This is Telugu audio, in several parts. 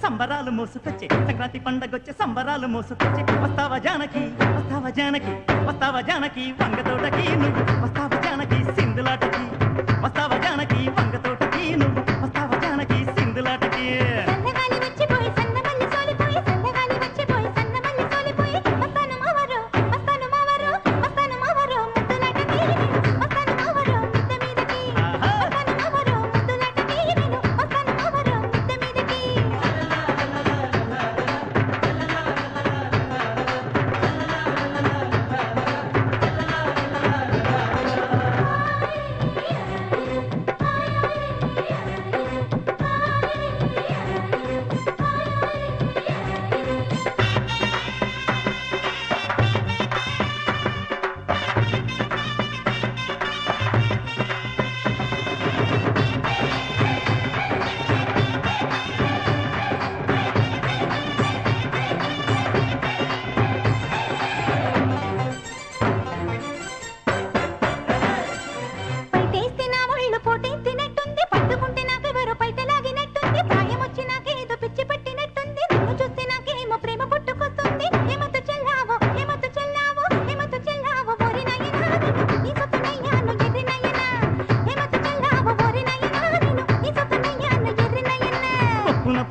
సంబరాలు మోసుకొచ్చే సంక్రాంతి పండగొచ్చే సంబరాలు మోసుకొచ్చే వస్తావా జానకి వస్తావా జానకి వస్తావా జానకి వంగతోటకి నువ్వు వస్తావా జానకి సింధులాటకి వస్తావా జానకి వంగతోటకి నువ్వు వస్తావా జానకి సింధులాటకి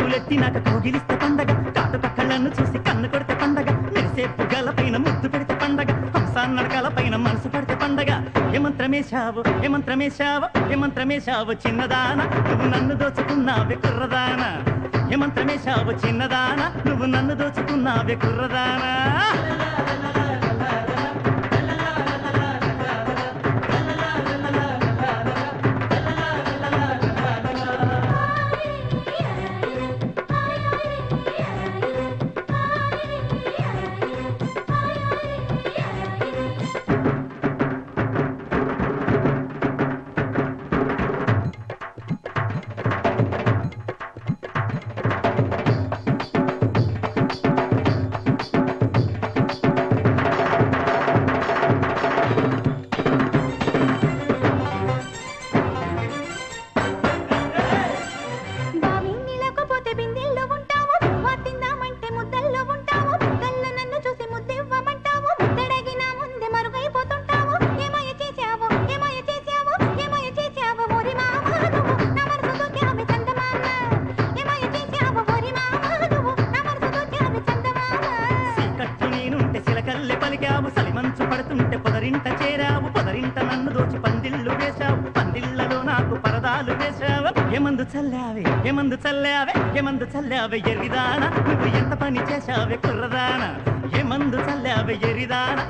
పులెత్తినాక కోగిలిస్తే పండగ కాటుక కళ్ళను చూసి కన్ను కొడితే పండగ మెరిసే పుగల పైన ముద్దు పెడితే పండగ హంసాన్నడకల పైన మనసు పడితే పండగ ఏమంత్రమేశావు ఏమంత్రమేశావు ఏమంత్రమేశావు చిన్నదాన నువ్వు నన్ను దోచుకున్నావే కుర్రదాన ఏమంత్రమేశావు చిన్నదాన నువ్వు నన్ను దోచుకున్నావే కుర్రదానా సలిమంచు పడుతుంటే పొదరింట చేరావు పొదరింట నన్ను దోచి పందిళ్ళు వేశావు పందిళ్లలో నాకు పరదాలు వేశావు ఏమందు చల్లావే ఏమందు చల్లావే ఏమందు చల్లావే ఎరిదాన నువ్వు ఎంత పని చేశావే కుర్రదాన ఏమందు చల్లావే ఎరిదాన